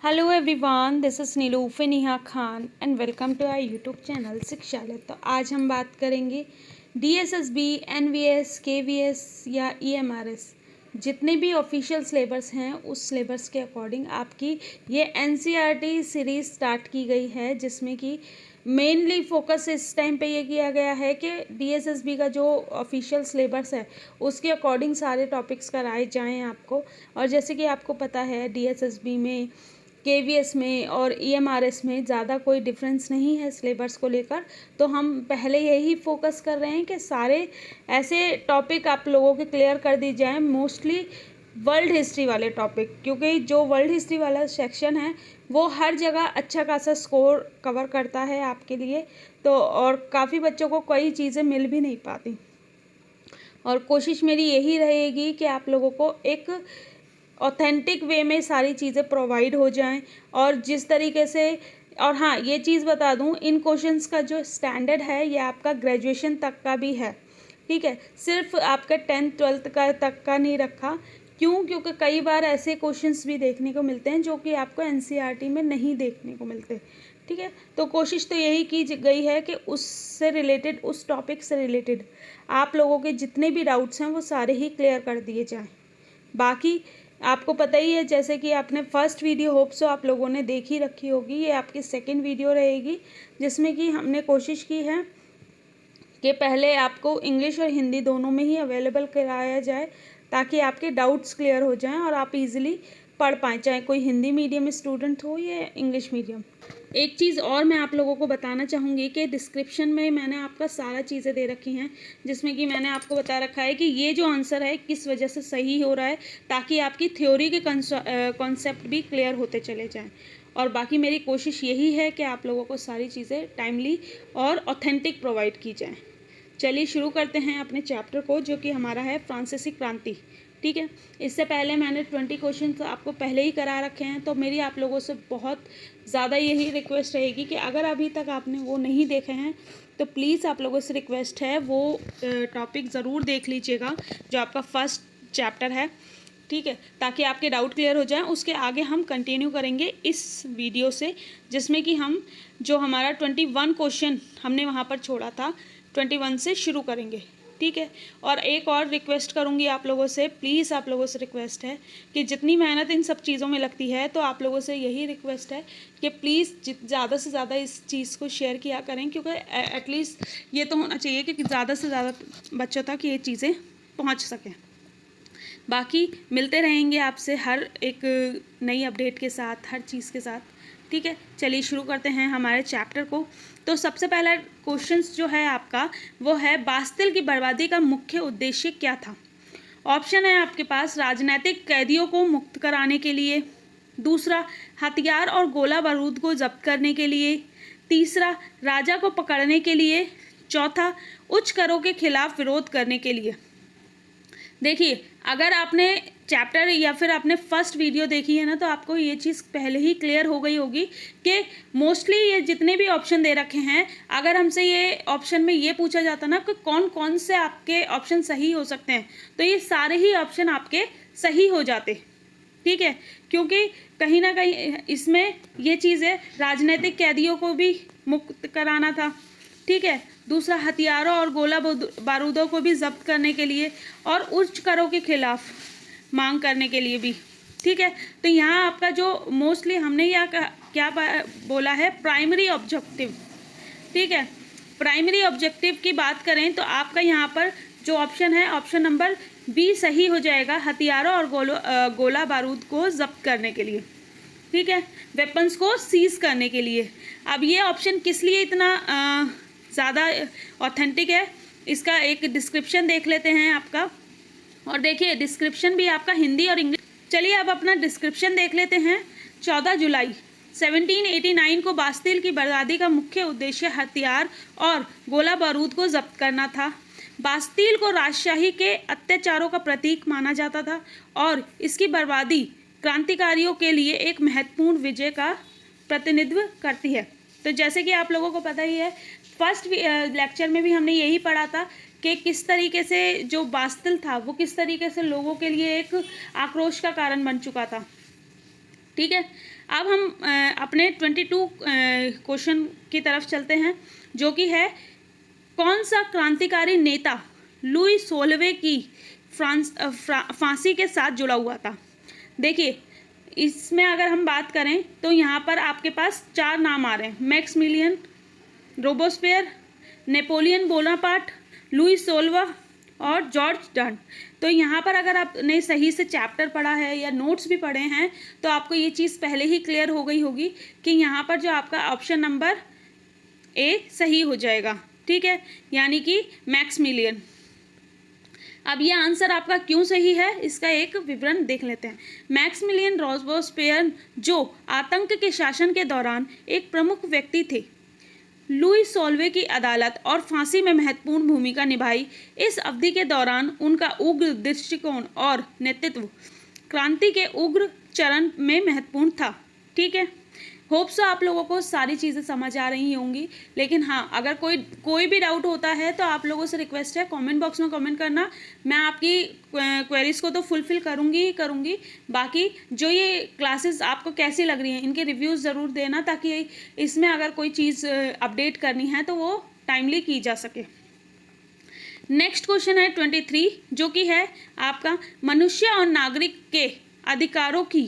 Hello everyone, this is Nilufe Neha Khan and welcome to our YouTube channel Shikshalaya. तो आज हम बात करेंगे डीएसएसबी, एनवीएस, केवीएस या ईएमआरएस जितने भी ऑफिशियल सिलेबस हैं उस सिलेबस के अकॉर्डिंग आपकी ये एनसीईआरटी सीरीज़ स्टार्ट की गई है, जिसमें कि मेनली फोकस इस टाइम पे ये किया गया है कि डीएसएसबी का जो ऑफिशियल सिलेबस है उसके अकॉर्डिंग सारे टॉपिक्स कराए जाएं आपको। और जैसे कि आपको पता है डीएसएसबी में, केवीएस में और ईएमआरएस में ज़्यादा कोई डिफरेंस नहीं है सिलेबस को लेकर, तो हम पहले यही फोकस कर रहे हैं कि सारे ऐसे टॉपिक आप लोगों के क्लियर कर दी जाएं, मोस्टली वर्ल्ड हिस्ट्री वाले टॉपिक, क्योंकि जो वर्ल्ड हिस्ट्री वाला सेक्शन है वो हर जगह अच्छा खासा स्कोर कवर करता है आपके लिए। तो और काफ़ी बच्चों को कई चीज़ें मिल भी नहीं पाती, और कोशिश मेरी यही रहेगी कि आप लोगों को एक ऑथेंटिक वे में सारी चीज़ें प्रोवाइड हो जाएं। और जिस तरीके से, और हाँ ये चीज़ बता दूं, इन क्वेश्चंस का जो स्टैंडर्ड है ये आपका ग्रेजुएशन तक का भी है, ठीक है, सिर्फ आपका 10th 12th का तक का नहीं रखा। क्यों? क्योंकि कई बार ऐसे क्वेश्चंस भी देखने को मिलते हैं जो कि आपको एनसीईआरटी में नहीं देखने को मिलते, ठीक है। तो कोशिश तो यही की गई है कि उससे रिलेटेड, उस टॉपिक से रिलेटेड आप लोगों के जितने भी डाउट्स हैं वो सारे ही क्लियर कर दिए जाएँ। बाकी आपको पता ही है, जैसे कि आपने फर्स्ट वीडियो होप सो आप लोगों ने देख ही रखी होगी, ये आपकी सेकंड वीडियो रहेगी, जिसमें कि हमने कोशिश की है कि पहले आपको इंग्लिश और हिंदी दोनों में ही अवेलेबल कराया जाए, ताकि आपके डाउट्स क्लियर हो जाएं और आप इजीली पढ़ पाएँ, चाहे कोई हिंदी मीडियम स्टूडेंट हो या इंग्लिश मीडियम। एक चीज़ और मैं आप लोगों को बताना चाहूँगी कि डिस्क्रिप्शन में मैंने आपका सारा चीज़ें दे रखी हैं, जिसमें कि मैंने आपको बता रखा है कि ये जो आंसर है किस वजह से सही हो रहा है, ताकि आपकी थ्योरी के कॉन्सेप्ट भी क्लियर होते चले जाएं। और बाकी मेरी कोशिश यही है कि आप लोगों को सारी चीज़ें टाइमली और ऑथेंटिक प्रोवाइड की जाएँ। चलिए शुरू करते हैं अपने चैप्टर को, जो कि हमारा है फ्रांसीसी क्रांति, ठीक है। इससे पहले मैंने 20 क्वेश्चन आपको पहले ही करा रखे हैं, तो मेरी आप लोगों से बहुत ज़्यादा यही रिक्वेस्ट रहेगी कि अगर अभी तक आपने वो नहीं देखे हैं तो प्लीज़ आप लोगों से रिक्वेस्ट है वो टॉपिक ज़रूर देख लीजिएगा जो आपका फर्स्ट चैप्टर है, ठीक है, ताकि आपके डाउट क्लियर हो जाएं। उसके आगे हम कंटिन्यू करेंगे इस वीडियो से, जिसमें कि हम जो हमारा 21 क्वेश्चन हमने वहाँ पर छोड़ा था 21 से शुरू करेंगे, ठीक है। और एक और रिक्वेस्ट करूँगी आप लोगों से, प्लीज़ आप लोगों से रिक्वेस्ट है कि जितनी मेहनत इन सब चीज़ों में लगती है, तो आप लोगों से यही रिक्वेस्ट है कि प्लीज़ ज़्यादा से ज़्यादा इस चीज़ को शेयर किया करें, क्योंकि एटलीस्ट ये तो होना चाहिए कि ज़्यादा से ज़्यादा बच्चों तक ये चीज़ें पहुँच सकें। बाकी मिलते रहेंगे आपसे हर एक नई अपडेट के साथ, हर चीज़ के साथ, ठीक है। चलिए शुरू करते हैं हमारे चैप्टर को। तो सबसे पहला क्वेश्चंस जो है आपका वो है, बास्तिल की बर्बादी का मुख्य उद्देश्य क्या था। ऑप्शन है आपके पास, राजनीतिक कैदियों को मुक्त कराने के लिए, दूसरा हथियार और गोला बारूद को जब्त करने के लिए, तीसरा राजा को पकड़ने के लिए, चौथा उच्च करों के खिलाफ विरोध करने के लिए। देखिए, अगर आपने चैप्टर या फिर आपने फर्स्ट वीडियो देखी है ना, तो आपको ये चीज़ पहले ही क्लियर हो गई होगी कि मोस्टली ये जितने भी ऑप्शन दे रखे हैं, अगर हमसे ये ऑप्शन में ये पूछा जाता ना कि कौन कौन से आपके ऑप्शन सही हो सकते हैं, तो ये सारे ही ऑप्शन आपके सही हो जाते, ठीक है। क्योंकि कहीं ना कहीं इसमें ये चीज़ है, राजनीतिक कैदियों को भी मुक्त कराना था, ठीक है, दूसरा हथियारों और गोला बारूदों को भी जब्त करने के लिए, और उच्च करों के खिलाफ मांग करने के लिए भी, ठीक है। तो यहाँ आपका जो मोस्टली हमने यहाँ क्या बोला है, प्राइमरी ऑब्जेक्टिव, ठीक है। प्राइमरी ऑब्जेक्टिव की बात करें तो आपका यहाँ पर जो ऑप्शन है, ऑप्शन नंबर बी सही हो जाएगा, हथियारों और गोला बारूद को जब्त करने के लिए, ठीक है, वेपन्स को सीज करने के लिए। अब ये ऑप्शन किस लिए इतना ज़्यादा ऑथेंटिक है, इसका एक डिस्क्रिप्शन देख लेते हैं आपका। और देखिए, डिस्क्रिप्शन भी आपका हिंदी और इंग्लिश। चलिए अब अपना डिस्क्रिप्शन देख लेते हैं। 14 जुलाई 1789 को बास्तिल की बर्बादी का मुख्य उद्देश्य हथियार और गोला बारूद को जब्त करना था। बास्तिल को राजशाही के अत्याचारों का प्रतीक माना जाता था, और इसकी बर्बादी क्रांतिकारियों के लिए एक महत्वपूर्ण विजय का प्रतिनिधित्व करती है। तो जैसे कि आप लोगों को पता ही है, फर्स्ट लेक्चर में भी हमने यही पढ़ा था कि किस तरीके से जो बास्तिल था वो किस तरीके से लोगों के लिए एक आक्रोश का कारण बन चुका था, ठीक है, अब हम अपने 22 क्वेश्चन की तरफ चलते हैं, जो कि है कौन सा क्रांतिकारी नेता लुई 16वें की फांसी के साथ जुड़ा हुआ था। देखिए, इसमें अगर हम बात करें तो यहाँ पर आपके पास 4 नाम आ रहे हैं, मैक्समिलियन, रोबोस्पेयर, नेपोलियन बोनापार्ट, लुई 16वां और जॉर्ज डन। तो यहाँ पर अगर आपने सही से चैप्टर पढ़ा है या नोट्स भी पढ़े हैं तो आपको ये चीज़ पहले ही क्लियर हो गई होगी कि यहाँ पर जो आपका ऑप्शन नंबर ए सही हो जाएगा। ठीक है, यानी कि मैक्समिलियन। अब ये आंसर आपका क्यों सही है, इसका एक विवरण देख लेते हैं। मैक्समिलियन रोबोस्पेयर जो आतंक के शासन के दौरान एक प्रमुख व्यक्ति थे, लुई 16वें की अदालत और फांसी में महत्वपूर्ण भूमिका निभाई। इस अवधि के दौरान उनका उग्र दृष्टिकोण और नेतृत्व क्रांति के उग्र चरण में महत्वपूर्ण था। ठीक है, होप सो आप लोगों को सारी चीज़ें समझ आ रही होंगी, लेकिन हाँ, अगर कोई भी डाउट होता है तो आप लोगों से रिक्वेस्ट है कमेंट बॉक्स में कमेंट करना। मैं आपकी क्वेरीज़ को तो फुलफ़िल करूँगी ही करूँगी। बाकी जो ये क्लासेस आपको कैसी लग रही हैं, इनके रिव्यूज़ ज़रूर देना, ताकि इसमें अगर कोई चीज़ अपडेट करनी है तो वो टाइमली की जा सके। नेक्स्ट क्वेश्चन है 23, जो कि है आपका मनुष्य और नागरिक के अधिकारों की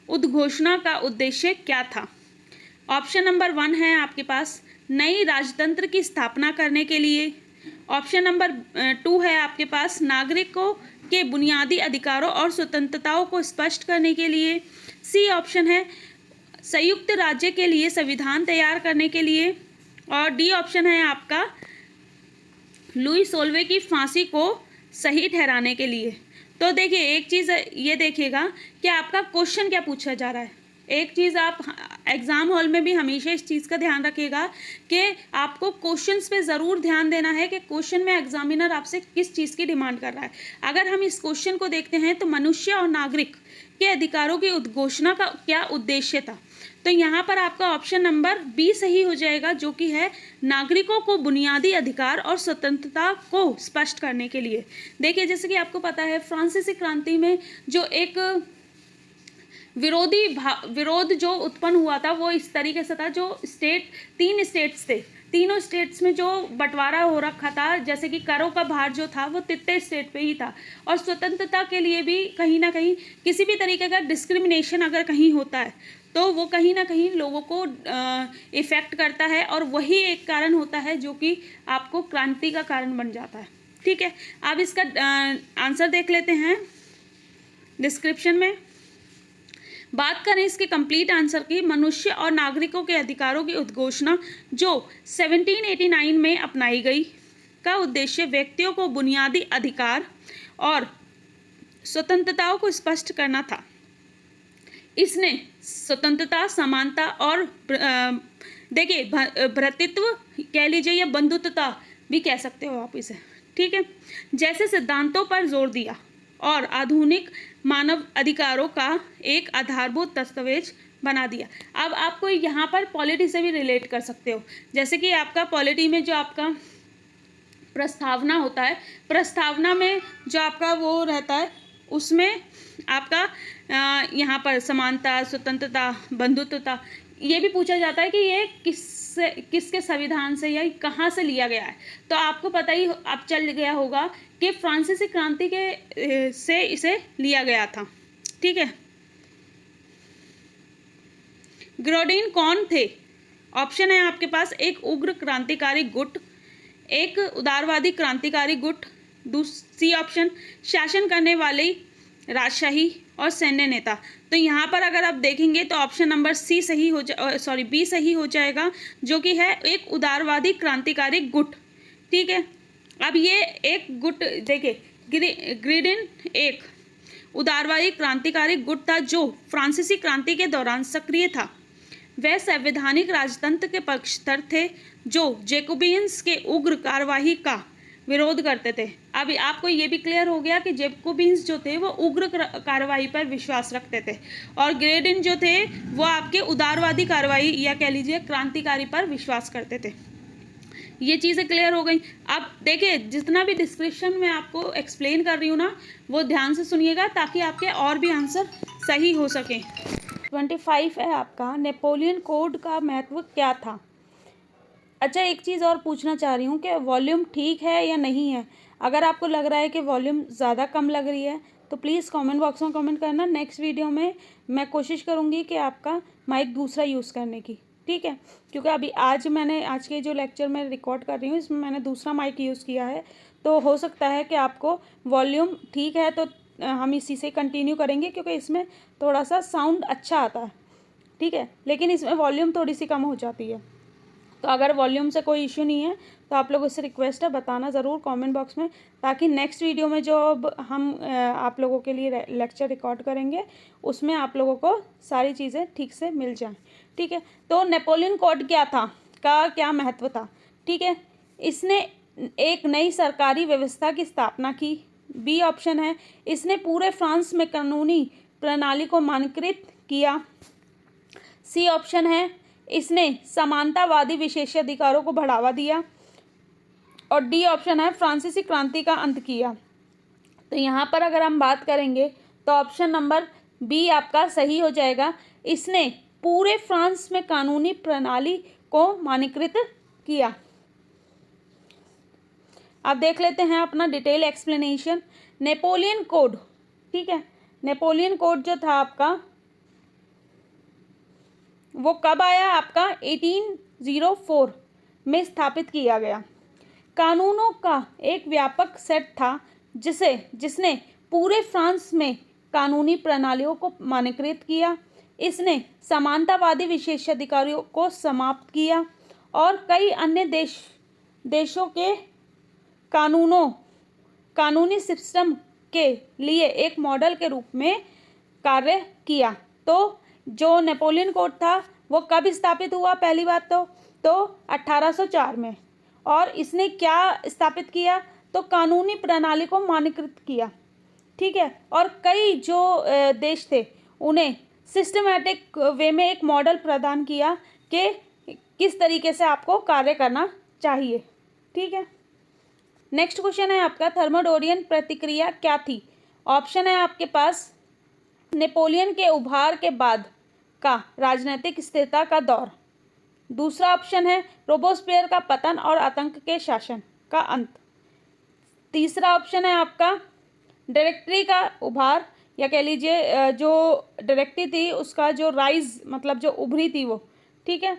उद्घोषणा का उद्देश्य क्या था। ऑप्शन नंबर 1 है आपके पास नई राजतंत्र की स्थापना करने के लिए। ऑप्शन नंबर 2 है आपके पास नागरिकों के बुनियादी अधिकारों और स्वतंत्रताओं को स्पष्ट करने के लिए। सी ऑप्शन है संयुक्त राज्य के लिए संविधान तैयार करने के लिए। और डी ऑप्शन है आपका लुई 16वें की फांसी को सही ठहराने के लिए। तो देखिए, एक चीज़ ये देखिएगा कि आपका क्वेश्चन क्या पूछा जा रहा है। एक चीज़ आप एग्ज़ाम हॉल में भी हमेशा इस चीज़ का ध्यान रखिएगा कि आपको क्वेश्चंस पे ज़रूर ध्यान देना है कि क्वेश्चन में एग्जामिनर आपसे किस चीज़ की डिमांड कर रहा है। अगर हम इस क्वेश्चन को देखते हैं तो मनुष्य और नागरिक के अधिकारों की उद्घोषणा का क्या उद्देश्य था, तो यहाँ पर आपका ऑप्शन नंबर बी सही हो जाएगा, जो कि है नागरिकों को बुनियादी अधिकार और स्वतंत्रता को स्पष्ट करने के लिए। देखिए, जैसे कि आपको पता है फ्रांसीसी क्रांति में जो एक विरोध जो उत्पन्न हुआ था वो इस तरीके से था, जो 3 स्टेट्स थे, तीनों स्टेट्स में जो बंटवारा हो रखा था, जैसे कि करों का भार जो था वो तित्ते स्टेट पे ही था। और स्वतंत्रता के लिए भी कहीं ना कहीं किसी भी तरीके का डिस्क्रिमिनेशन अगर कहीं होता है तो वो कहीं ना कहीं लोगों को इफ़ेक्ट करता है, और वही एक कारण होता है जो कि आपको क्रांति का कारण बन जाता है। ठीक है, अब इसका आंसर देख लेते हैं डिस्क्रिप्शन में। बात करें इसके कंप्लीट आंसर की, मनुष्य और नागरिकों के अधिकारों की उद्घोषणा जो 1789 में अपनाई गई का उद्देश्य व्यक्तियों को बुनियादी अधिकार और स्वतंत्रताओं को स्पष्ट करना था। इसने स्वतंत्रता, समानता और देखिए भ्रातृत्व कह लीजिए या बंधुत्वता भी कह सकते हो आप इसे, ठीक है, जैसे सिद्धांतों पर जोर दिया और आधुनिक मानव अधिकारों का एक आधारभूत दस्तावेज बना दिया। अब आपको यहाँ पर पॉलिटी से भी रिलेट कर सकते हो, जैसे कि आपका पॉलिटी में जो आपका प्रस्तावना होता है, प्रस्तावना में जो आपका वो रहता है उसमें आपका यहाँ पर समानता, स्वतंत्रता, बंधुत्वता ये भी पूछा जाता है कि ये किसके संविधान से या कहाँ से लिया गया है। तो आपको पता ही अब चल गया होगा कि फ्रांसीसी क्रांति के से इसे लिया गया था। ठीक है, ग्रोडिन कौन थे? ऑप्शन है आपके पास एक उग्र क्रांतिकारी गुट, एक उदारवादी क्रांतिकारी गुट, दूसरी ऑप्शन शासन करने वाली राजशाही और सैन्य नेता। तो यहाँ पर अगर आप देखेंगे तो ऑप्शन नंबर सी सही हो बी सही हो जाएगा, जो कि है एक उदारवादी क्रांतिकारी गुट। ठीक है, अब ये एक गुट देखिए, ग्रोडिन एक उदारवादी क्रांतिकारी गुट था जो फ्रांसीसी क्रांति के दौरान सक्रिय था। वह संवैधानिक राजतंत्र के पक्षधर थे जो जैकोबियंस के उग्र कार्यवाही का विरोध करते थे। अब आपको ये भी क्लियर हो गया कि जैकोबियंस जो थे वो उग्र कार्रवाई पर विश्वास रखते थे, और ग्रोडिन जो थे वो आपके उदारवादी कार्रवाई या कह लीजिए क्रांतिकारी पर विश्वास करते थे। ये चीज़ें क्लियर हो गई। अब देखिए, जितना भी डिस्क्रिप्शन में आपको एक्सप्लेन कर रही हूँ ना, वो ध्यान से सुनिएगा ताकि आपके और भी आंसर सही हो सकें। 25 है आपका, नेपोलियन कोड का महत्व क्या था। अच्छा, एक चीज़ और पूछना चाह रही हूँ कि वॉल्यूम ठीक है या नहीं है। अगर आपको लग रहा है कि वॉल्यूम ज़्यादा कम लग रही है तो प्लीज़ कमेंट बॉक्स में कमेंट करना। नेक्स्ट वीडियो में मैं कोशिश करूँगी कि आपका माइक दूसरा यूज़ करने की, ठीक है, क्योंकि अभी आज के जो लेक्चर मैं रिकॉर्ड कर रही हूँ इसमें मैंने दूसरा माइक यूज़ किया है, तो हो सकता है कि आपको वॉल्यूम ठीक है तो हम इसी से कंटिन्यू करेंगे, क्योंकि इसमें थोड़ा सा साउंड अच्छा आता है, ठीक है, लेकिन इसमें वॉल्यूम थोड़ी सी कम हो जाती है। तो अगर वॉल्यूम से कोई इश्यू नहीं है तो आप लोगों से रिक्वेस्ट है बताना ज़रूर कमेंट बॉक्स में, ताकि नेक्स्ट वीडियो में जो अब हम आप लोगों के लिए लेक्चर रिकॉर्ड करेंगे उसमें आप लोगों को सारी चीज़ें ठीक से मिल जाएं, ठीक है। तो नेपोलियन कोड क्या था, का क्या महत्व था, ठीक है। इसने एक नई सरकारी व्यवस्था की स्थापना की। बी ऑप्शन है, इसने पूरे फ्रांस में कानूनी प्रणाली को मानकीकृत किया। सी ऑप्शन है, इसने समानतावादी विशेषाधिकारों को बढ़ावा दिया। और डी ऑप्शन है, फ्रांसीसी क्रांति का अंत किया। तो यहाँ पर अगर हम बात करेंगे तो ऑप्शन नंबर बी आपका सही हो जाएगा। इसने पूरे फ्रांस में कानूनी प्रणाली को मानकीकृत किया। अब देख लेते हैं अपना डिटेल एक्सप्लेनेशन। नेपोलियन कोड, ठीक है, नेपोलियन कोड जो था आपका वो कब आया, आपका 1804 में स्थापित किया गया। कानूनों का एक व्यापक सेट था जिसने पूरे फ्रांस में कानूनी प्रणालियों को मानकीकृत किया। इसने समानतावादी विशेषाधिकारों को समाप्त किया और कई अन्य देशों के कानूनी सिस्टम के लिए एक मॉडल के रूप में कार्य किया। तो जो नेपोलियन कोड था वो कब स्थापित हुआ, पहली बात तो 1804 में। और इसने क्या स्थापित किया, तो कानूनी प्रणाली को मानकीकृत किया, ठीक है। और कई जो देश थे उन्हें सिस्टमैटिक वे में एक मॉडल प्रदान किया कि किस तरीके से आपको कार्य करना चाहिए, ठीक है। नेक्स्ट क्वेश्चन है आपका, थर्मोडोरियन प्रतिक्रिया क्या थी। ऑप्शन है आपके पास, नेपोलियन के उभार के बाद का राजनीतिक स्थिरता का दौर। दूसरा ऑप्शन है, रोबोस्पियर का पतन और आतंक के शासन का अंत। तीसरा ऑप्शन है आपका, डायरेक्टरी का उभार, या कह लीजिए जो डायरेक्टरी थी उसका जो राइज मतलब जो उभरी थी वो, ठीक है।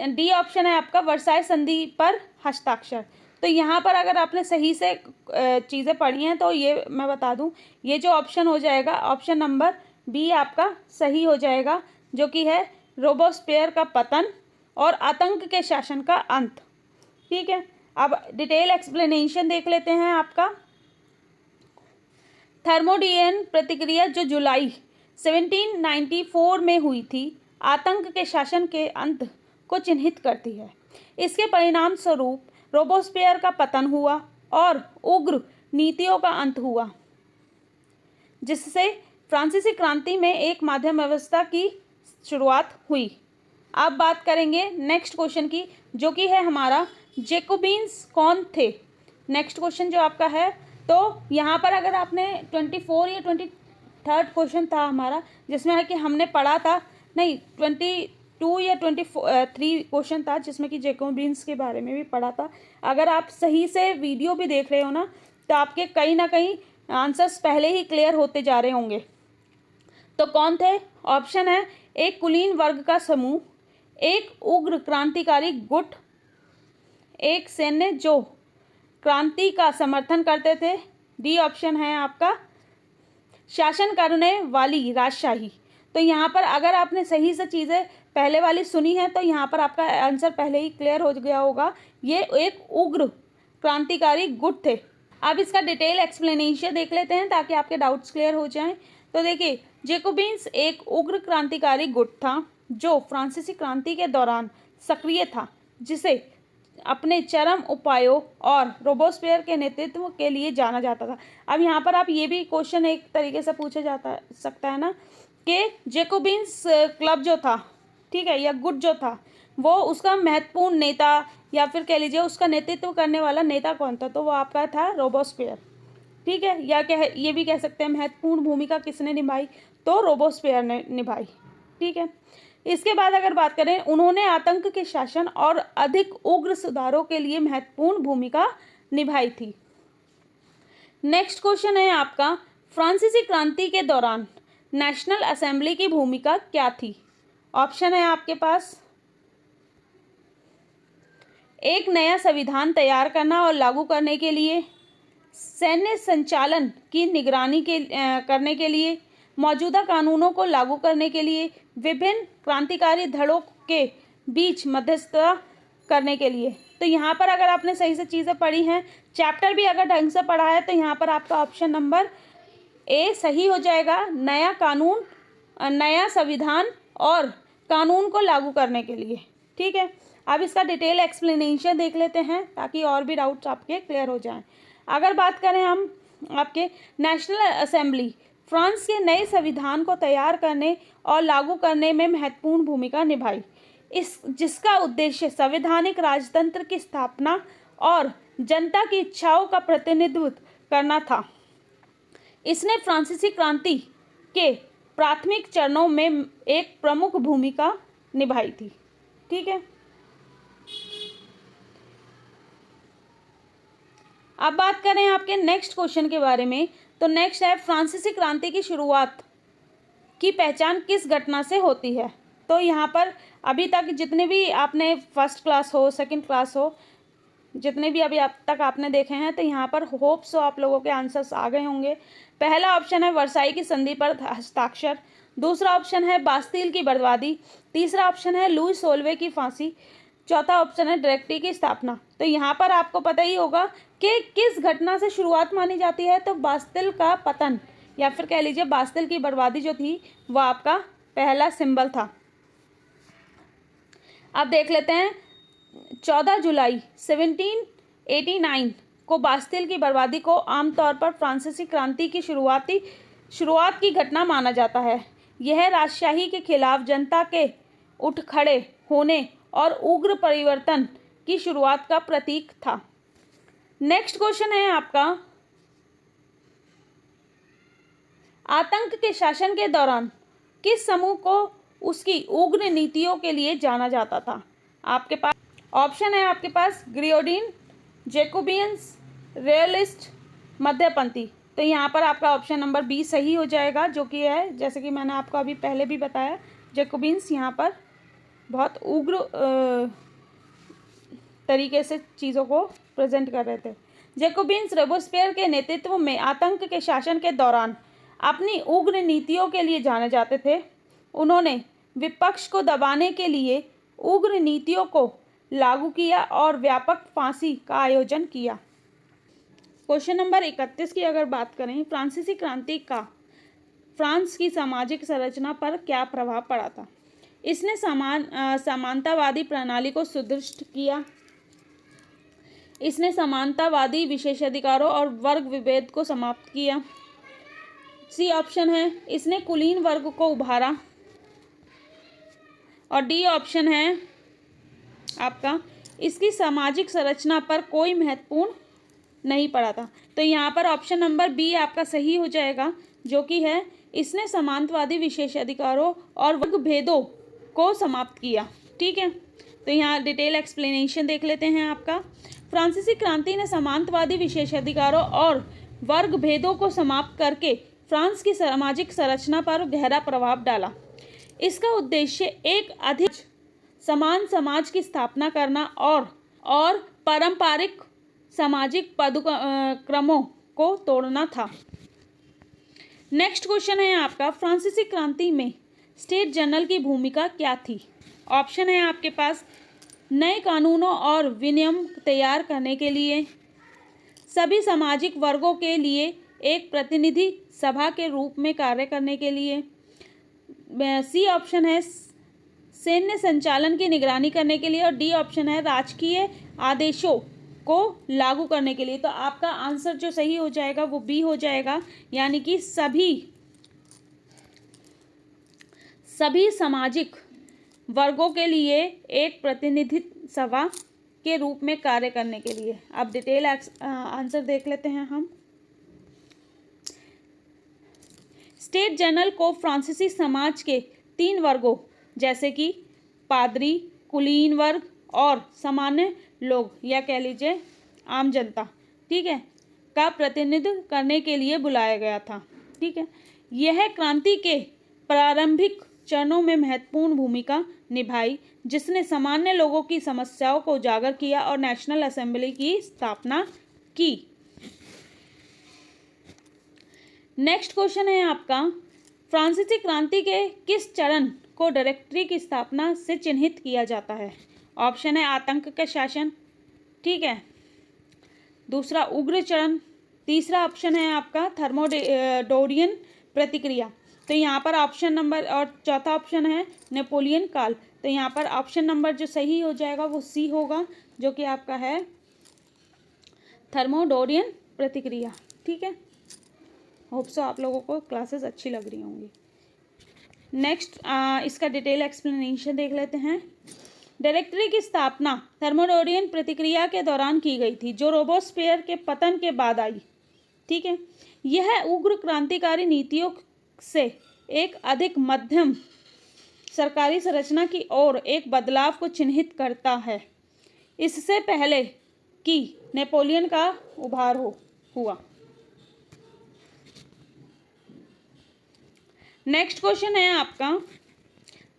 डी ऑप्शन है आपका, वर्साई संधि पर हस्ताक्षर। तो यहाँ पर अगर आपने सही से चीज़ें पढ़ी हैं तो ये मैं बता दूं, ये जो ऑप्शन हो जाएगा ऑप्शन नंबर बी आपका सही हो जाएगा, जो कि है रोबोस्पियर का पतन और आतंक के शासन का अंत, ठीक है। अब डिटेल एक्सप्लेनेशन देख लेते हैं आपका। थर्मोडोरियन प्रतिक्रिया जो जुलाई 1794 में हुई थी, आतंक के शासन के अंत को चिन्हित करती है। इसके परिणाम स्वरूप रोबोस्पियर का पतन हुआ और उग्र नीतियों का अंत हुआ, जिससे फ्रांसीसी क्रांति में एक माध्यम व्यवस्था की शुरुआत हुई। अब बात करेंगे नेक्स्ट क्वेश्चन की, जो कि है हमारा, जैकोबिन्स कौन थे। नेक्स्ट क्वेश्चन जो आपका है, तो यहाँ पर अगर आपने 24 या 23 क्वेश्चन था हमारा, जिसमें है कि हमने पढ़ा था, नहीं 22 या 23 क्वेश्चन था जिसमें कि जैकोबिन्स के बारे में भी पढ़ा था। अगर आप सही से वीडियो भी देख रहे हो ना तो आपके कहीं ना कहीं आंसर्स पहले ही क्लियर होते जा रहे होंगे। तो कौन थे, ऑप्शन है, एक कुलीन वर्ग का समूह, एक उग्र क्रांतिकारी गुट, एक सैन्य जो क्रांति का समर्थन करते थे। डी ऑप्शन है आपका, शासन करने वाली राजशाही। तो यहाँ पर अगर आपने सही से चीज़ें पहले वाली सुनी है तो यहाँ पर आपका आंसर पहले ही क्लियर हो गया होगा, ये एक उग्र क्रांतिकारी गुट थे। अब इसका डिटेल एक्सप्लेनेशन देख लेते हैं ताकि आपके डाउट्स क्लियर हो जाएं। तो देखिए, जैकोबिन्स एक उग्र क्रांतिकारी गुट था जो फ्रांसीसी क्रांति के दौरान सक्रिय था, जिसे अपने चरम उपायों और रोबोस्पियर के नेतृत्व के लिए जाना जाता था। अब यहाँ पर आप ये भी क्वेश्चन एक तरीके से पूछा सकता है ना कि जैकोबिन्स क्लब जो था, ठीक है, या गुट जो था, वो उसका महत्वपूर्ण नेता या फिर कह लीजिए उसका नेतृत्व करने वाला नेता कौन था, तो वो आपका था रोबोस्पियर, ठीक है, या ये भी कह सकते हैं महत्वपूर्ण भूमिका किसने निभाई, तो रोबोस्फेयर ने निभाई। ठीक है, इसके बाद अगर बात करें, उन्होंने आतंक के शासन और अधिक उग्र सुधारों के लिए महत्वपूर्ण भूमिका निभाई थी। नेक्स्ट क्वेश्चन है आपका, फ्रांसीसी क्रांति के दौरान नेशनल असेंबली की भूमिका क्या थी? ऑप्शन है आपके पास, एक नया संविधान तैयार करना और लागू करने के लिए, सैन्य संचालन की निगरानी करने के लिए, मौजूदा कानूनों को लागू करने के लिए, विभिन्न क्रांतिकारी धड़ों के बीच मध्यस्थता करने के लिए। तो यहाँ पर अगर आपने सही से चीज़ें पढ़ी हैं, चैप्टर भी अगर ढंग से पढ़ा है, तो यहाँ पर आपका ऑप्शन नंबर ए सही हो जाएगा। नया कानून, नया संविधान और कानून को लागू करने के लिए। ठीक है, अब इसका डिटेल एक्सप्लेनेशन देख लेते हैं ताकि और भी डाउट्स आपके क्लियर हो जाएं। अगर बात करें हम आपके नेशनल असेंबली फ्रांस के नए संविधान को तैयार करने और लागू करने में महत्वपूर्ण भूमिका निभाई, जिसका उद्देश्य संवैधानिक राजतंत्र की स्थापना और जनता की इच्छाओं का प्रतिनिधित्व करना था। इसने फ्रांसीसी क्रांति के प्राथमिक चरणों में एक प्रमुख भूमिका निभाई थी। ठीक है, अब बात करें आपके नेक्स्ट क्वेश्चन के बारे में, तो नेक्स्ट है, फ्रांसीसी क्रांति की शुरुआत की पहचान किस घटना से होती है? तो यहाँ पर अभी तक जितने भी आपने फर्स्ट क्लास हो, सेकंड क्लास हो, जितने भी अभी अब तक आपने देखे हैं, तो यहाँ पर होप सो आप लोगों के आंसर्स आ गए होंगे। पहला ऑप्शन है वर्साई की संधि पर हस्ताक्षर, दूसरा ऑप्शन है बास्तील की बर्बादी, तीसरा ऑप्शन है लुई सोल्वे की फांसी, चौथा ऑप्शन है डायरेक्टरी की स्थापना। तो यहाँ पर आपको पता ही होगा कि किस घटना से शुरुआत मानी जाती है, तो बास्तिल का पतन या फिर कह लीजिए बास्तिल की बर्बादी जो थी वह आपका पहला सिंबल था। अब देख लेते हैं, 14 जुलाई 1789 को बास्तिल की बर्बादी को आमतौर पर फ्रांसीसी क्रांति की शुरुआत की घटना माना जाता है। यह राजशाही के खिलाफ जनता के उठ खड़े होने और उग्र परिवर्तन की शुरुआत का प्रतीक था। नेक्स्ट क्वेश्चन है आपका, आतंक के शासन के दौरान किस समूह को उसकी उग्र नीतियों के लिए जाना जाता था? आपके पास ऑप्शन है आपके पास ग्रियोडीन, जैकोबियंस, रियलिस्ट, मध्यपंथी। तो यहाँ पर आपका ऑप्शन नंबर बी सही हो जाएगा, जो कि है, जैसे कि मैंने आपको अभी पहले भी बताया, जैकोबियंस यहाँ पर बहुत उग्र तरीके से चीज़ों को प्रेजेंट कर रहे थे। जैकोबियंस रोबेस्पियर के नेतृत्व में आतंक के शासन के दौरान अपनी उग्र नीतियों के लिए जाने जाते थे। उन्होंने विपक्ष को दबाने के लिए उग्र नीतियों को लागू किया और व्यापक फांसी का आयोजन किया। क्वेश्चन नंबर 31 की अगर बात करें, फ्रांसीसी क्रांति का फ्रांस की सामाजिक संरचना पर क्या प्रभाव पड़ा था? इसने समानतावादी प्रणाली को सुदृढ़ किया, इसने समानतावादी विशेषाधिकारों और वर्ग विभेद को समाप्त किया, सी ऑप्शन है इसने कुलीन वर्ग को उभारा, और डी ऑप्शन है आपका इसकी सामाजिक संरचना पर कोई महत्वपूर्ण नहीं पड़ा था। तो यहाँ पर ऑप्शन नंबर बी आपका सही हो जाएगा, जो कि है इसने समानतावादी विशेषाधिकारों और वर्ग भेदों को समाप्त किया। ठीक है, तो यहाँ डिटेल एक्सप्लेनेशन देख लेते हैं आपका। फ्रांसीसी क्रांति ने समानतावादी विशेषाधिकारों और वर्ग भेदों को समाप्त करके फ्रांस की सामाजिक संरचना पर गहरा प्रभाव डाला। इसका उद्देश्य एक अधिक समान समाज की स्थापना करना और पारंपरिक सामाजिक पदक्रमों को तोड़ना था। नेक्स्ट क्वेश्चन है आपका, फ्रांसीसी क्रांति में स्टेट जनरल की भूमिका क्या थी? ऑप्शन है आपके पास नए कानूनों और विनियम तैयार करने के लिए, सभी सामाजिक वर्गों के लिए एक प्रतिनिधि सभा के रूप में कार्य करने के लिए, सी ऑप्शन है सैन्य संचालन की निगरानी करने के लिए, और डी ऑप्शन है राजकीय आदेशों को लागू करने के लिए। तो आपका आंसर जो सही हो जाएगा वो बी हो जाएगा, यानी कि सभी सामाजिक वर्गों के लिए एक प्रतिनिधि सभा के रूप में कार्य करने के लिए। अब डिटेल आंसर देख लेते हैं हम। स्टेट जनरल को फ्रांसीसी समाज के 3 वर्गों जैसे कि पादरी, कुलीन वर्ग और सामान्य लोग या कह लीजिए आम जनता, ठीक है, का प्रतिनिधित्व करने के लिए बुलाया गया था। ठीक है, यह क्रांति के प्रारंभिक चरणों में महत्वपूर्ण भूमिका निभाई, जिसने सामान्य लोगों की समस्याओं को उजागर किया और नेशनल असेंबली की स्थापना की। नेक्स्ट क्वेश्चन है आपका, फ्रांसीसी क्रांति के किस चरण को डायरेक्टरी की स्थापना से चिन्हित किया जाता है? ऑप्शन है आतंक का शासन, ठीक है, दूसरा उग्र चरण, तीसरा ऑप्शन है आपका थर्मोडोरियन प्रतिक्रिया, तो यहाँ पर ऑप्शन नंबर, और चौथा ऑप्शन है नेपोलियन काल। तो यहाँ पर ऑप्शन नंबर जो सही हो जाएगा वो सी होगा, जो कि आपका है थर्मोडोरियन प्रतिक्रिया। ठीक है, होप सो आप लोगों को क्लासेस अच्छी लग रही होंगी। नेक्स्ट इसका डिटेल एक्सप्लेनेशन देख लेते हैं। डायरेक्टरी की स्थापना थर्मोडोरियन प्रतिक्रिया के दौरान की गई थी, जो रोबोस्फेयर के पतन के बाद आई। ठीक है, यह उग्र क्रांतिकारी नीतियों से एक अधिक मध्यम सरकारी संरचना की ओर एक बदलाव को चिन्हित करता है, इससे पहले कि नेपोलियन का उभार हुआ। नेक्स्ट क्वेश्चन है आपका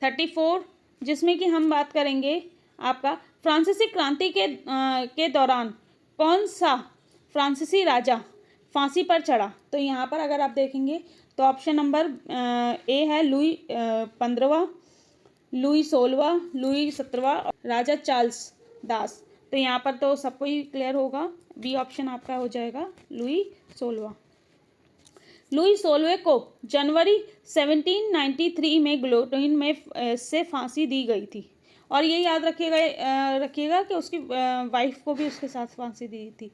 34, जिसमें कि हम बात करेंगे आपका फ्रांसीसी क्रांति के दौरान कौन सा फ्रांसीसी राजा फांसी पर चढ़ा? तो यहाँ पर अगर आप देखेंगे तो ऑप्शन नंबर ए है लुई 15वां, लुई 16वां, लुई 17वां, राजा चार्ल्स दास। तो यहाँ पर तो सबको ही क्लियर होगा, बी ऑप्शन आपका हो जाएगा लुई 16वां। लुई 16वें को जनवरी 1793 में गिलोटिन में से फांसी दी गई थी, और ये याद रखिएगा कि उसकी वाइफ को भी उसके साथ फांसी दी थी।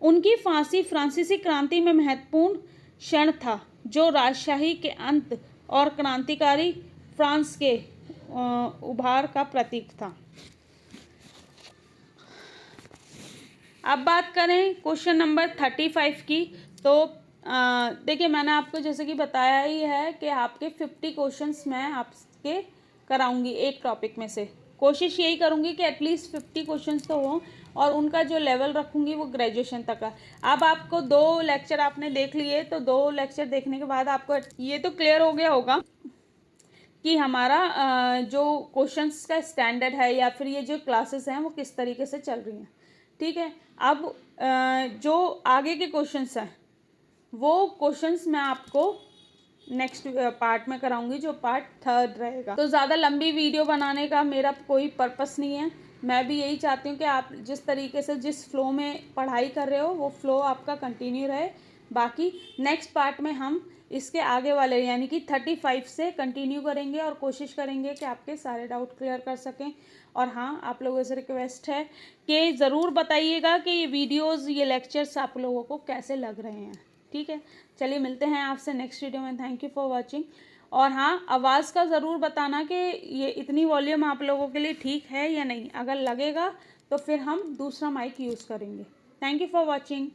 उनकी फांसी फ्रांसीसी क्रांति में महत्वपूर्ण क्षण था, जो राजशाही के अंत और क्रांतिकारी फ्रांस के उभार का प्रतीक था। अब बात करें क्वेश्चन नंबर 35 की, तो देखिए मैंने आपको जैसे कि बताया ही है कि आपके 50 क्वेश्चंस मैं आपके कराऊंगी एक टॉपिक में से। कोशिश यही करूंगी कि एटलीस्ट 50 क्वेश्चंस तो हों, और उनका जो लेवल रखूंगी वो ग्रेजुएशन तक का। अब आपको 2 लेक्चर आपने देख लिए, तो 2 लेक्चर देखने के बाद आपको ये तो क्लियर हो गया होगा कि हमारा जो क्वेश्चंस का स्टैंडर्ड है या फिर ये जो क्लासेस हैं वो किस तरीके से चल रही हैं। ठीक है, अब जो आगे के क्वेश्चंस हैं वो क्वेश्चंस मैं आपको नेक्स्ट पार्ट में कराऊंगी, जो पार्ट 3 रहेगा। तो ज़्यादा लंबी वीडियो बनाने का मेरा कोई पर्पस नहीं है। मैं भी यही चाहती हूँ कि आप जिस तरीके से जिस फ्लो में पढ़ाई कर रहे हो वो फ्लो आपका कंटिन्यू रहे। बाकी नेक्स्ट पार्ट में हम इसके आगे वाले यानी कि 35 से कंटिन्यू करेंगे और कोशिश करेंगे कि आपके सारे डाउट क्लियर कर सकें। और हाँ, आप लोगों से रिक्वेस्ट है कि ज़रूर बताइएगा कि ये वीडियोज़, ये लेक्चर्स आप लोगों को कैसे लग रहे हैं। ठीक है, चलिए मिलते हैं आपसे नेक्स्ट वीडियो में। Thank you for watching. और हाँ, आवाज़ का ज़रूर बताना कि ये इतनी वॉल्यूम आप लोगों के लिए ठीक है या नहीं। अगर लगेगा तो फिर हम दूसरा माइक यूज़ करेंगे। Thank you for watching.